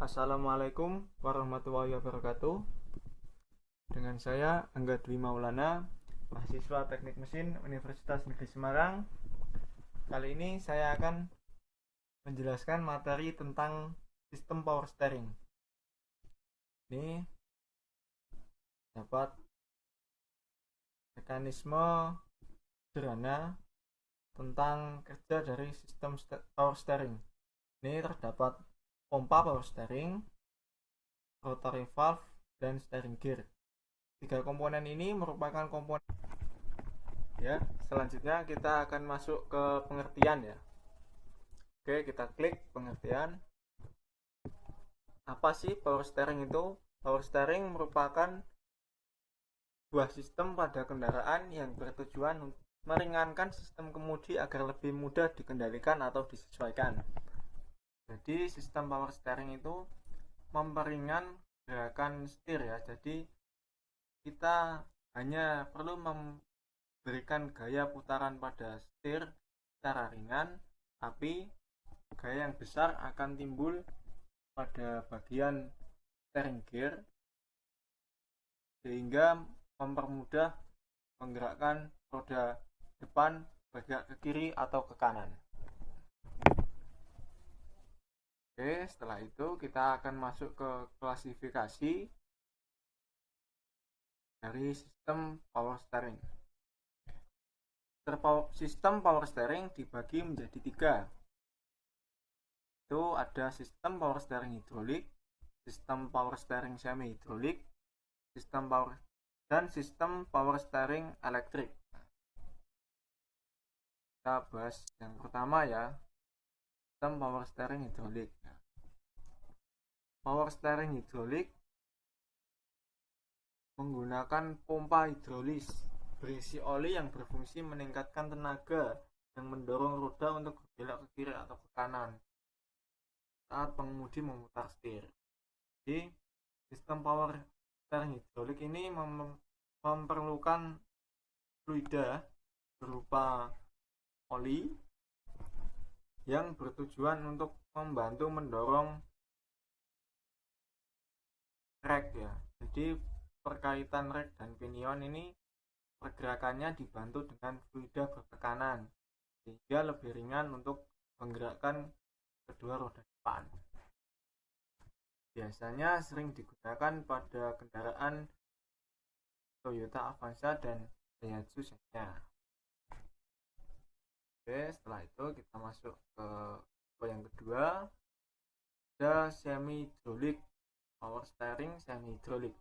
Assalamualaikum warahmatullahi wabarakatuh. Dengan saya Angga Dwi Maulana, mahasiswa Teknik Mesin Universitas Negeri Semarang. Kali ini saya akan menjelaskan materi tentang sistem power steering. Ini dapat mekanisme sederhana tentang kerja dari sistem power steering. Ini terdapat pompa power steering, rotary valve, dan steering gear. Tiga komponen ini merupakan komponen. Ya, selanjutnya kita akan masuk ke pengertian ya. Oke, kita klik pengertian. Apa sih power steering itu? Power steering merupakan sebuah sistem pada kendaraan yang bertujuan meringankan sistem kemudi agar lebih mudah dikendalikan atau disesuaikan. Jadi sistem power steering itu memperingan gerakan setir ya. Jadi kita hanya perlu memberikan gaya putaran pada setir secara ringan, tapi gaya yang besar akan timbul pada bagian steering gear sehingga mempermudah menggerakkan roda depan bergerak ke kiri atau ke kanan. Oke, setelah itu kita akan masuk ke klasifikasi dari sistem power steering. Sistem power steering dibagi menjadi tiga. Itu ada sistem power steering hidrolik, sistem power steering semi hidrolik, dan sistem power steering elektrik. Kita bahas yang pertama ya, sistem power steering hidrolik. Power steering hidrolik menggunakan pompa hidrolis berisi oli yang berfungsi meningkatkan tenaga yang mendorong roda untuk berbelok ke kiri atau ke kanan saat pengemudi memutar setir. Jadi sistem power steering hidrolik ini memerlukan fluida berupa oli yang bertujuan untuk membantu mendorong rek ya. Jadi perkaitan rek dan pinion ini pergerakannya dibantu dengan fluida bertekanan sehingga lebih ringan untuk menggerakkan kedua roda depan. Biasanya sering digunakan pada kendaraan Toyota Avanza dan Daihatsu Xenia. Oke, setelah itu kita masuk ke yang kedua, ada semi hidrolik. Power steering semi hidrolik.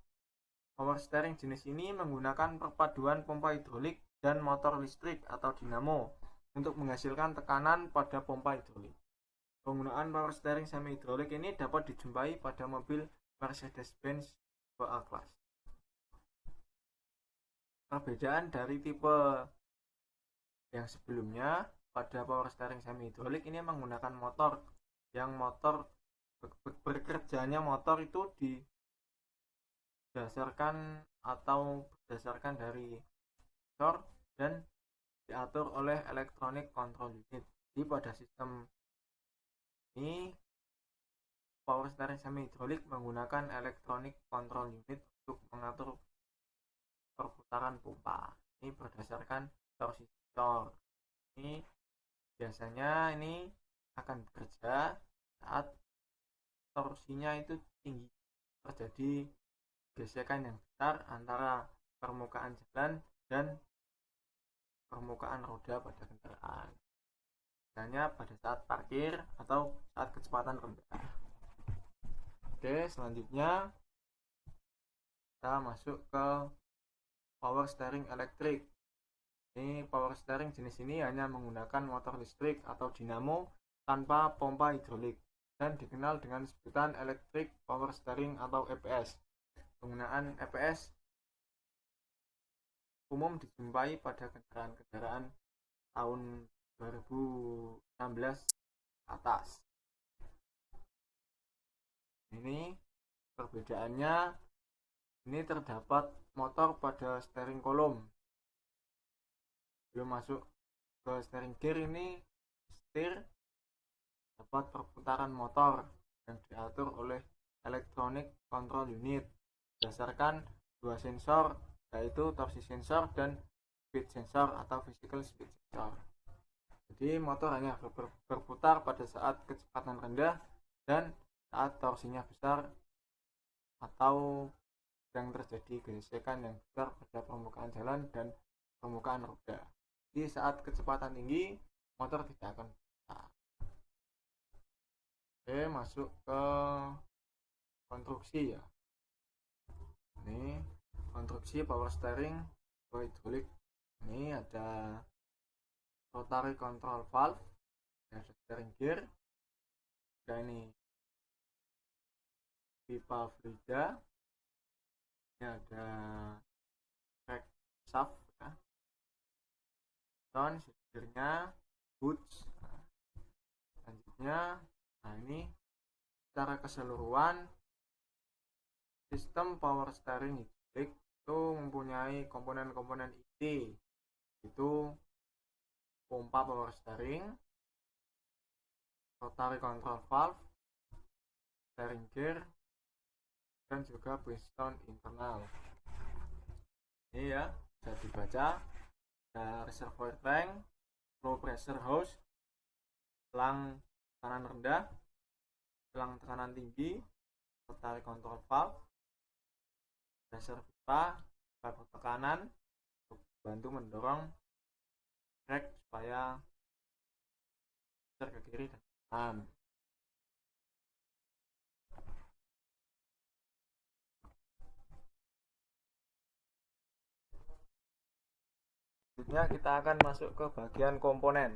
Power steering jenis ini menggunakan perpaduan pompa hidrolik dan motor listrik atau dinamo untuk menghasilkan tekanan pada pompa hidrolik. Penggunaan power steering semi hidrolik ini dapat dijumpai pada mobil Mercedes-Benz 2A Class. Perbedaan dari tipe yang sebelumnya, pada power steering semi hidrolik ini menggunakan motor yang bekerjanya motor itu berdasarkan dari sensor dan diatur oleh electronic control unit. Jadi pada sistem ini power steering semi hidrolik menggunakan electronic control unit untuk mengatur perputaran pompa. Ini berdasarkan torsi sensor. Ini biasanya ini akan bekerja saat torsinya itu tinggi, terjadi gesekan yang besar antara permukaan jalan dan permukaan roda pada kendaraan, misalnya pada saat parkir atau saat kecepatan rendah. Oke, selanjutnya kita masuk ke power steering elektrik. Ini power steering jenis ini hanya menggunakan motor listrik atau dinamo tanpa pompa hidrolik dan dikenal dengan sebutan electric power steering atau EPS. Penggunaan EPS umum dijumpai pada kendaraan-kendaraan tahun 2016 atas. Ini perbedaannya, ini terdapat motor pada steering column. Belum masuk ke steering gear, ini setir dapat perputaran motor yang diatur oleh Electronic Control Unit berdasarkan dua sensor, yaitu torsi sensor dan speed sensor atau physical speed sensor. Jadi motor hanya berputar pada saat kecepatan rendah dan saat torsinya besar atau yang terjadi gesekan yang besar pada permukaan jalan dan permukaan roda. Jadi saat kecepatan tinggi motor tidak akan berputar. Oke, masuk ke konstruksi ya. Ini konstruksi power steering hidrolik. Ini ada rotary control valve, ada steering gear, ada ini pipa fluida, ini ada crank shaft ya, setirnya, hoods. Selanjutnya, nah ini secara keseluruhan sistem power steering hidrolik itu mempunyai komponen-komponen inti, itu pompa power steering, rotary control valve, steering gear, dan juga piston internal. Ini ya, bisa dibaca. Ada reservoir tank, low pressure hose, selang tekanan rendah, selang tekanan tinggi, rotary control valve, pressure pipa, pipa tekanan untuk bantu mendorong crank supaya ke kiri dan kanan. Selanjutnya kita akan masuk ke bagian komponen.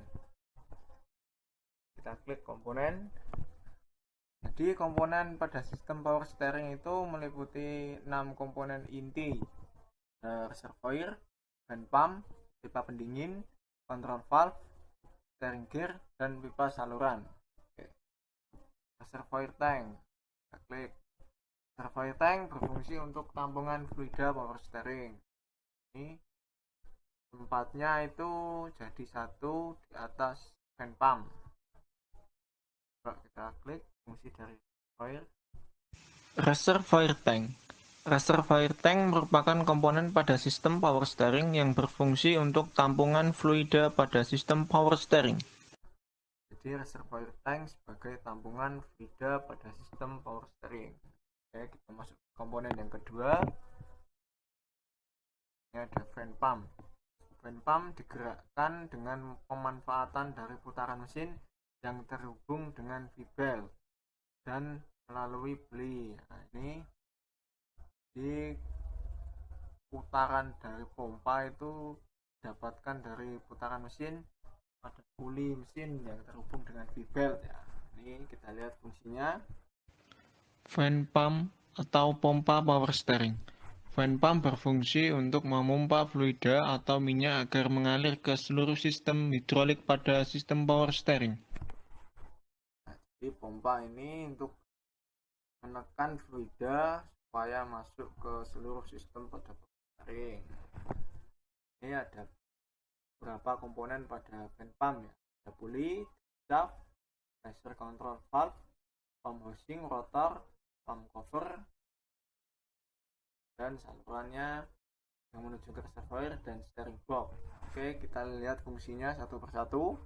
Kita klik komponen. Jadi komponen pada sistem power steering itu meliputi 6 komponen inti. Reservoir, fan pump, pipa pendingin, control valve, steering gear, dan pipa saluran. Oke. Reservoir tank, kita klik. Reservoir tank berfungsi untuk tampungan fluida power steering. Ini tempatnya itu jadi satu di atas fan pump. Coba kita klik fungsi dari reservoir tank. Reservoir tank merupakan komponen pada sistem power steering yang berfungsi untuk tampungan fluida pada sistem power steering. Jadi reservoir tank sebagai tampungan fluida pada sistem power steering. Oke, kita masuk ke komponen yang kedua. Ini ada fan pump. Fan pump digerakkan dengan pemanfaatan dari putaran mesin yang terhubung dengan V-belt dan melalui beli. Nah, ini di putaran dari pompa itu didapatkan dari putaran mesin pada puli mesin yang terhubung dengan V-belt ya. Ini kita lihat fungsinya. Fan pump atau pompa power steering. Fan pump berfungsi untuk memompa fluida atau minyak agar mengalir ke seluruh sistem hidrolik pada sistem power steering. Nah, jadi pompa ini untuk menekan fluida supaya masuk ke seluruh sistem pada power steering. Ini ada beberapa komponen pada fan pump ya. Ada puli, shaft, pressure control valve, pump housing, rotor, pump cover, dan salurannya yang menuju ke reservoir dan steering box. Oke, kita lihat fungsinya satu persatu.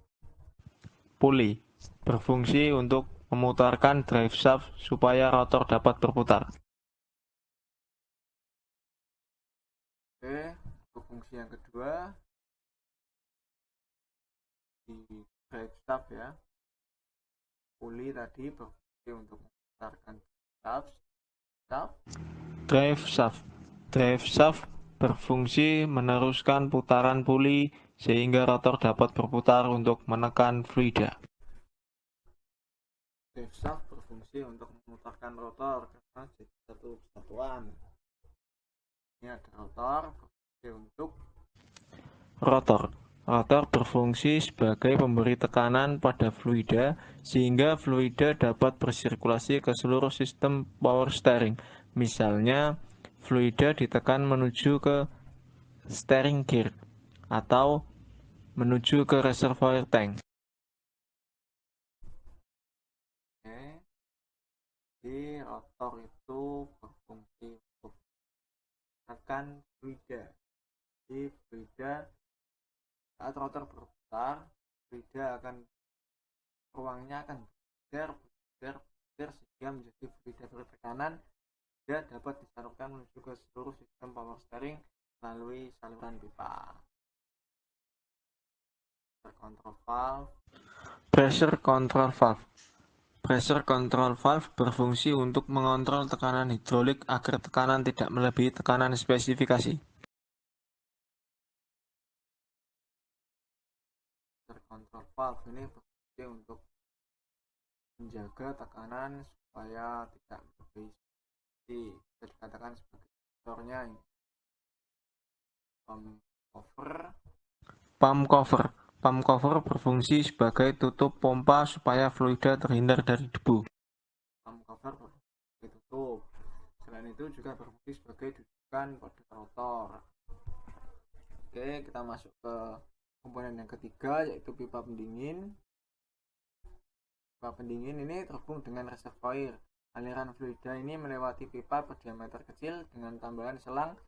Puli berfungsi untuk memutarkan drive shaft supaya rotor dapat berputar. Oke, untuk fungsi yang kedua di drive shaft ya. Puli tadi berfungsi untuk memutarkan drive shaft. Drive shaft berfungsi meneruskan putaran puli sehingga rotor dapat berputar untuk menekan fluida. Drive shaft berfungsi untuk memutarkan rotor karena jadi satu kesatuan. Ini ada rotor berfungsi untuk rotor. Rotor berfungsi sebagai pemberi tekanan pada fluida sehingga fluida dapat bersirkulasi ke seluruh sistem power steering. Misalnya, fluida ditekan menuju ke steering gear atau menuju ke reservoir tank. Jadi rotor itu berfungsi untuk menekan fluida. Jadi fluida saat rotor berputar, fluida akan ruangnya akan bergeser sehingga menjadi fluida bertekanan dan dapat disalurkan menuju ke seluruh sistem power steering melalui saluran pipa. Pressure control valve. Pressure control valve berfungsi untuk mengontrol tekanan hidrolik agar tekanan tidak melebihi tekanan spesifikasi. Pressure control valve ini berfungsi untuk menjaga tekanan supaya tidak melebihi spesifikasi. Bisa dikatakan sebagai faktornya ini. Pump cover berfungsi sebagai tutup pompa supaya fluida terhindar dari debu. Pump cover berfungsi tutup. Selain itu juga berfungsi sebagai dudukan pada rotor. Oke, kita masuk ke komponen yang ketiga, yaitu pipa pendingin. Pipa pendingin ini terhubung dengan reservoir. Aliran fluida ini melewati pipa berdiameter kecil dengan tambahan selang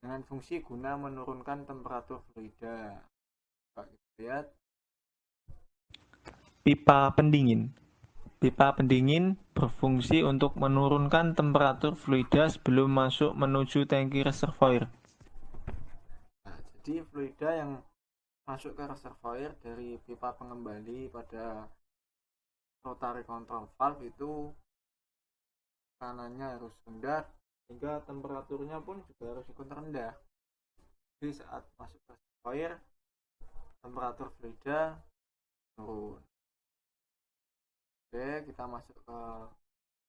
dengan fungsi guna menurunkan temperatur fluida. Coba kita lihat. Pipa pendingin. Pipa pendingin berfungsi untuk menurunkan temperatur fluida sebelum masuk menuju tangki reservoir. Nah, jadi fluida yang masuk ke reservoir dari pipa pengembali pada rotary control valve itu tekanannya harus rendah sehingga temperaturnya pun juga harus ikut rendah. Jadi saat masuk ke reservoir temperatur fluida turun. Oke, kita masuk ke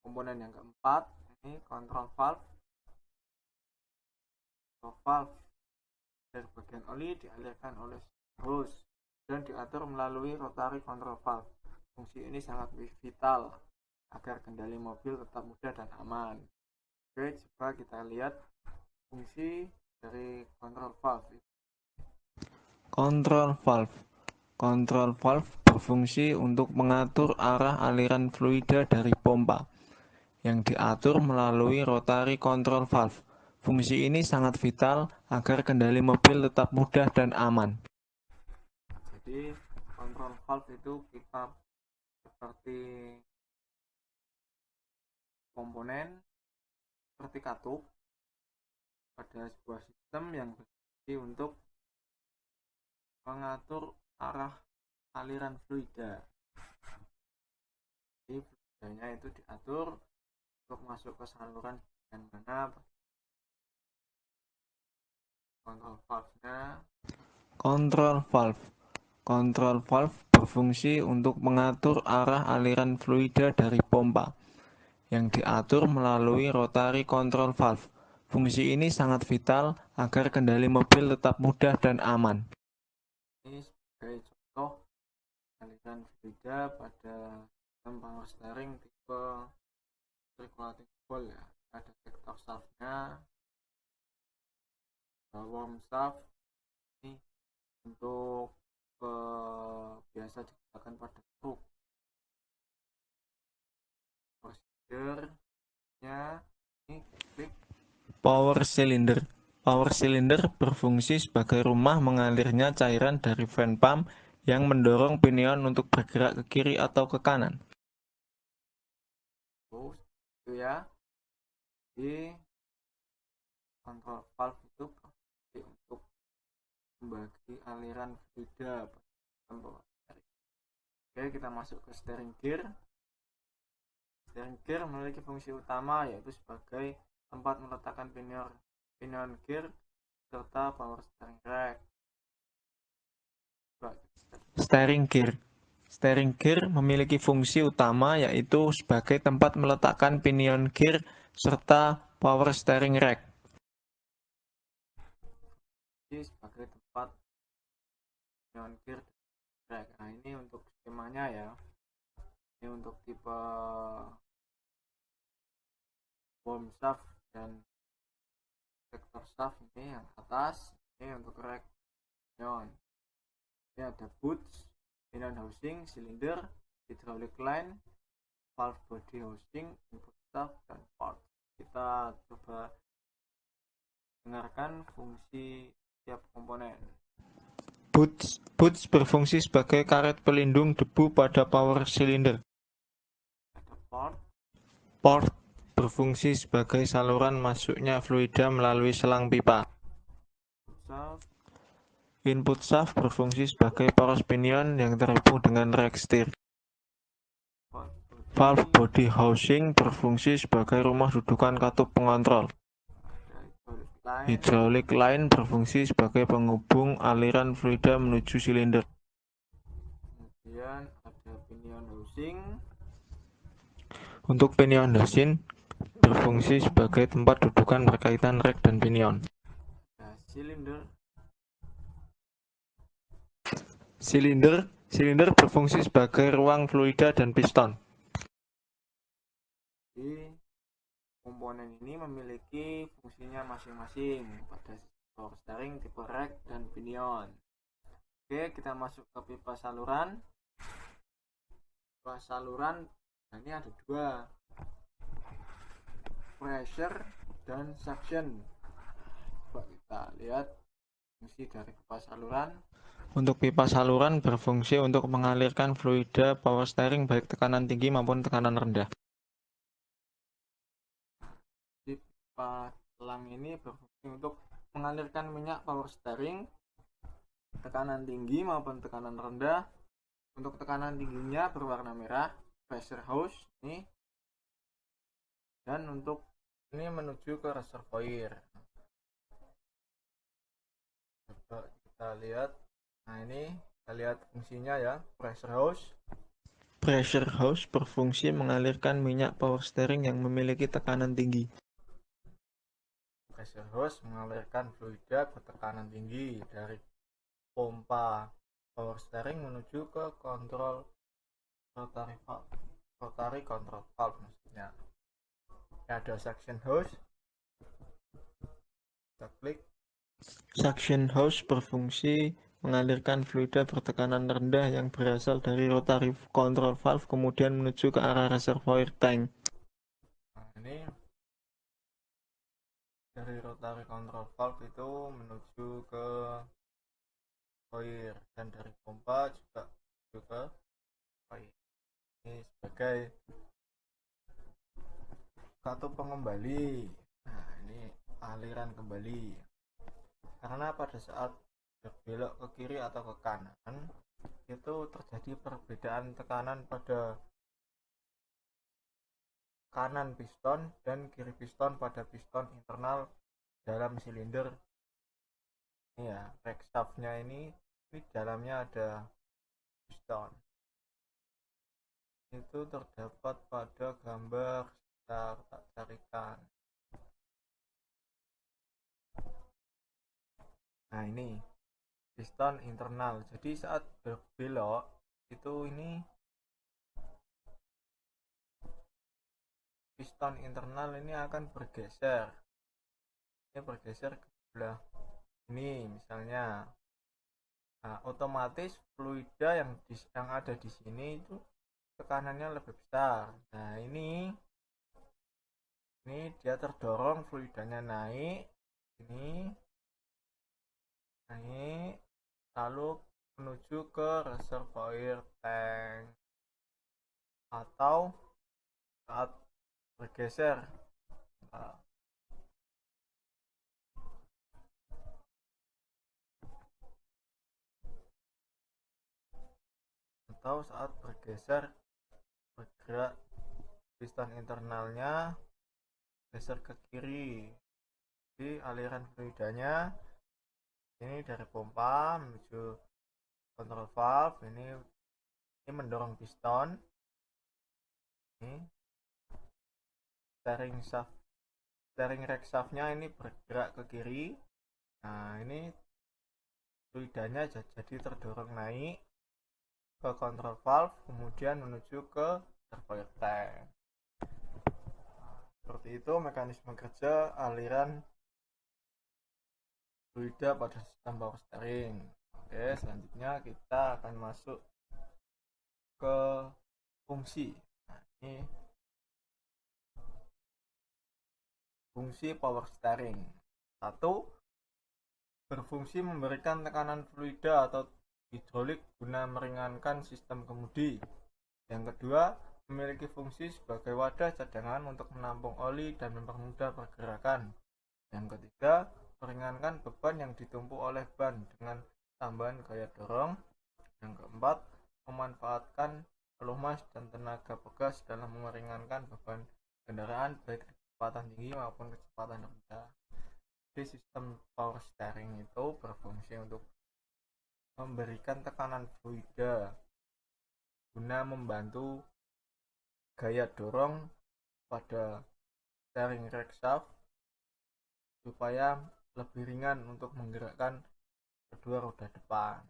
komponen yang keempat, ini control valve. Control valve dari bagian oli dialirkan oleh hose dan diatur melalui rotary control valve. Fungsi ini sangat vital agar kendali mobil tetap mudah dan aman. Oke, coba kita lihat fungsi dari control valve. Control valve berfungsi untuk mengatur arah aliran fluida dari pompa yang diatur melalui rotary control valve. Fungsi ini sangat vital agar kendali mobil tetap mudah dan aman. Jadi control valve itu kita seperti komponen seperti katup pada sebuah sistem yang berfungsi untuk mengatur arah aliran fluida. Jadi fluidanya itu diatur untuk masuk ke saluran yang mana Control valve berfungsi untuk mengatur arah aliran fluida dari pompa yang diatur melalui rotary control valve. Fungsi ini sangat vital agar kendali mobil tetap mudah dan aman. Ini sebagai contoh aliran fluida pada sistem power steering tipe circulating ball ya. Ada sektor shaftnya, worm shaft ini untuk biasa digunakan pada truk. Prosedurnya ini klik. Power cylinder berfungsi sebagai rumah mengalirnya cairan dari fan pump yang mendorong pinion untuk bergerak ke kiri atau ke kanan. Itu ya. Di control valve itu berfungsi untuk membagi aliran fluida. Oke, kita masuk ke steering gear. Steering gear memiliki fungsi utama yaitu sebagai tempat meletakkan pinion gear serta power steering rack. Steering gear memiliki fungsi utama yaitu sebagai tempat meletakkan pinion gear serta power steering rack. Jadi sebagai tempat pinion gear rack. Nah, ini untuk skemanya ya. Ini untuk tipe worm shaft dan sektor shaft ini yang atas. Ini untuk rack pinion. Ini ada boots, pinion housing, silinder, hydraulic line, valve body housing, input shaft, dan port. Kita coba dengarkan fungsi setiap komponen. Boots berfungsi sebagai karet pelindung debu pada power cylinder. Ada Port berfungsi sebagai saluran masuknya fluida melalui selang pipa. shaft, Input shaft berfungsi sebagai poros pinion yang terhubung dengan rack steer. Valve body housing berfungsi sebagai rumah dudukan katup pengontrol. Hydraulic line berfungsi sebagai penghubung aliran fluida menuju silinder. Kemudian ada pinion housing. Untuk pinion housing berfungsi sebagai tempat dudukan berkaitan rack dan pinion. Silinder berfungsi sebagai ruang fluida dan piston. Jadi komponen ini memiliki fungsinya masing-masing pada power steering, tipe rack, dan pinion. Oke, kita masuk ke pipa saluran. Pipa saluran, nah ini ada dua, pressure dan suction. Coba kita lihat fungsi dari pipa saluran. Untuk pipa saluran berfungsi untuk mengalirkan fluida power steering baik tekanan tinggi maupun tekanan rendah. Pipa selang ini berfungsi untuk mengalirkan minyak power steering tekanan tinggi maupun tekanan rendah. Untuk tekanan tingginya berwarna merah, pressure hose ini, dan untuk ini menuju ke reservoir. Coba kita lihat. Nah, ini kita lihat fungsinya ya, pressure hose. Pressure hose berfungsi mengalirkan minyak power steering yang memiliki tekanan tinggi. Pressure hose mengalirkan fluida bertekanan tinggi dari pompa power steering menuju ke kontrol rotary control valve maksudnya. Ada suction hose. Kita klik. Suction hose berfungsi mengalirkan fluida bertekanan rendah yang berasal dari rotary control valve kemudian menuju ke arah reservoir tank. Nah, ini dari rotary control valve itu menuju ke reservoir, dan dari pompa juga menuju ke reservoir. Ini sebagai katup pengembali. Nah, ini aliran kembali. Karena pada saat berbelok ke kiri atau ke kanan itu terjadi perbedaan tekanan pada kanan piston dan kiri piston pada piston internal dalam silinder. Ini ya, rack shaftnya ini dalamnya ada piston. Itu terdapat pada gambar, kita carikan. Nah, ini piston internal. Jadi saat berbelok itu ini piston internal ini akan bergeser. Ini bergeser ke sebelah ini misalnya. Nah, otomatis fluida yang ada di sini itu tekanannya lebih besar. Nah, ini dia terdorong, fluidanya naik, ini naik, lalu menuju ke reservoir tank, atau saat bergeser bergerak piston internalnya geser ke kiri. Jadi aliran fluidanya ini dari pompa menuju kontrol valve, ini mendorong piston. Ini steering rack shaftnya ini bergerak ke kiri. Nah, ini fluidanya jadi terdorong naik ke kontrol valve kemudian menuju ke reservoir tank. Seperti itu mekanisme kerja aliran fluida pada sistem power steering. Oke, selanjutnya kita akan masuk ke fungsi. Nah, Ini fungsi power steering. 1. Berfungsi memberikan tekanan fluida atau hidrolik guna meringankan sistem kemudi. Yang kedua, memiliki fungsi sebagai wadah cadangan untuk menampung oli dan mempermudah pergerakan. Yang ketiga, meringankan beban yang ditumpuk oleh ban dengan tambahan gaya dorong. Yang keempat, memanfaatkan pelumas dan tenaga pegas dalam meringankan beban kendaraan baik kecepatan tinggi maupun kecepatan rendah. Jadi sistem power steering itu berfungsi untuk memberikan tekanan fluida guna membantu gaya dorong pada steering rack shaft supaya lebih ringan untuk menggerakkan kedua roda depan.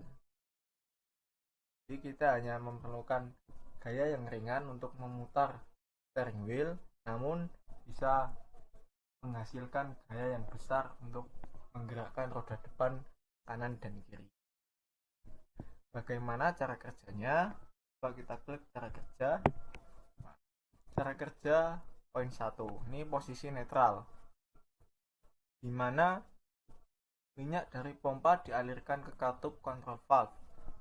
Jadi kita hanya memerlukan gaya yang ringan untuk memutar steering wheel, namun bisa menghasilkan gaya yang besar untuk menggerakkan roda depan kanan dan kiri. Bagaimana cara kerjanya? Coba kita klik cara kerja. Cara kerja poin 1. Ini posisi netral, di mana minyak dari pompa dialirkan ke katup kontrol valve.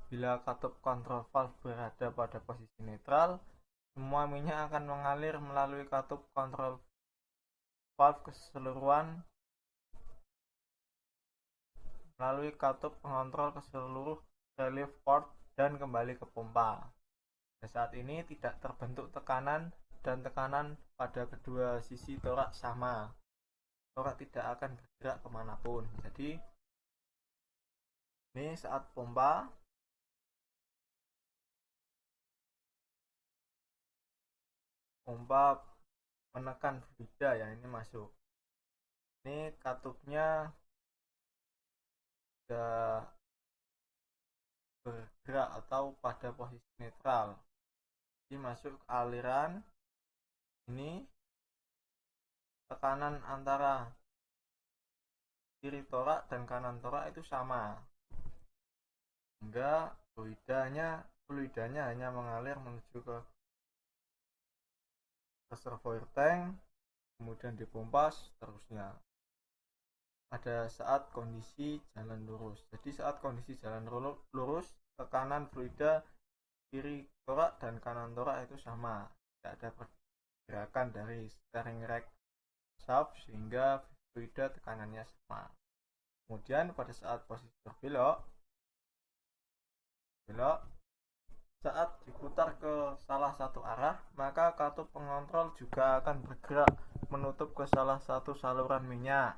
Bila katup kontrol valve berada pada posisi netral, semua minyak akan mengalir melalui katup kontrol valve keseluruhan, melalui katup pengontrol ke seluruh relief port dan kembali ke pompa. Pada saat ini tidak terbentuk tekanan dan tekanan pada kedua sisi torak sama. Torak tidak akan bergerak kemanapun. Jadi ini saat pompa menekan fluida ya, ini masuk. Ini katupnya sudah bergerak atau pada posisi netral. Jadi masuk ke aliran. Ini tekanan antara kiri torak dan kanan torak itu sama, sehingga fluidanya hanya mengalir menuju ke reservoir tank, kemudian dipompa seterusnya pada saat kondisi jalan lurus. Jadi saat kondisi jalan lurus, tekanan fluida kiri torak dan kanan torak itu sama, tidak ada pergerakan dari steering rack shaft sehingga fluida tekanannya sama. Kemudian pada saat posisi berbelok, saat diputar ke salah satu arah, maka katup pengontrol juga akan bergerak menutup ke salah satu saluran minyak.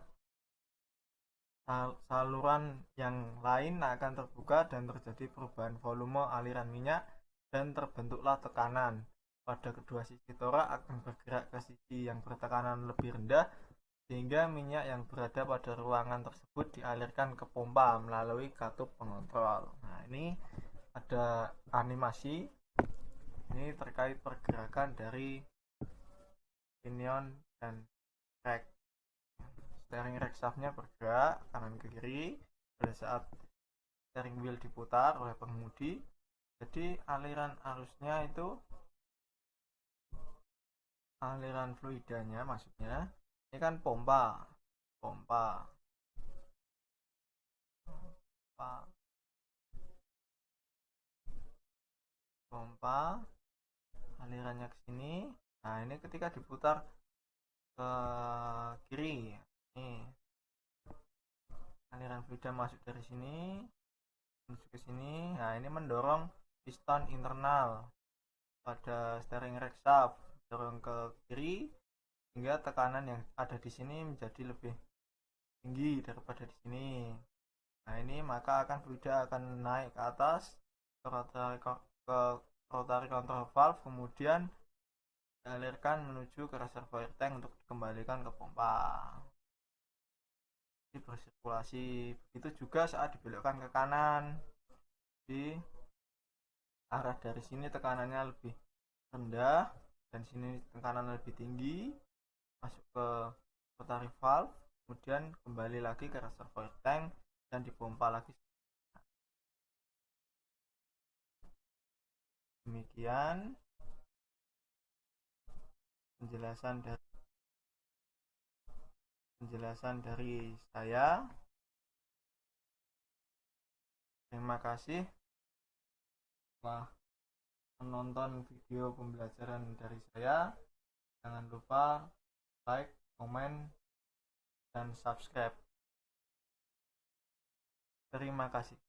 Saluran yang lain akan terbuka dan terjadi perubahan volume aliran minyak dan terbentuklah tekanan. Pada kedua sisi torak akan bergerak ke sisi yang bertekanan lebih rendah, sehingga minyak yang berada pada ruangan tersebut dialirkan ke pompa melalui katup pengontrol. Nah, ini ada animasi. Ini terkait pergerakan dari pinion dan rack. Steering rack shaftnya bergerak kanan ke kiri pada saat steering wheel diputar oleh pengemudi. Jadi aliran arusnya itu, aliran fluidanya maksudnya, ini kan pompa alirannya ke sini. Nah, ini ketika diputar ke kiri, nih aliran fluida masuk dari sini menuju ke sini. Nah, ini mendorong piston internal pada steering rack shaft, dorong ke kiri sehingga tekanan yang ada di sini menjadi lebih tinggi daripada di sini. Nah, ini maka fluida akan naik ke atas ke rotary control valve, kemudian dialirkan menuju ke reservoir tank untuk dikembalikan ke pompa. Ini bersirkulasi. Begitu juga saat dibelokkan ke kanan, di arah dari sini tekanannya lebih rendah dan sini tekanan lebih tinggi, masuk ke rotary valve, kemudian kembali lagi ke reservoir tank dan dipompa lagi. Demikian penjelasan dari saya. Terima kasih telah menonton video pembelajaran dari saya. Jangan lupa like, komen, dan subscribe. Terima kasih.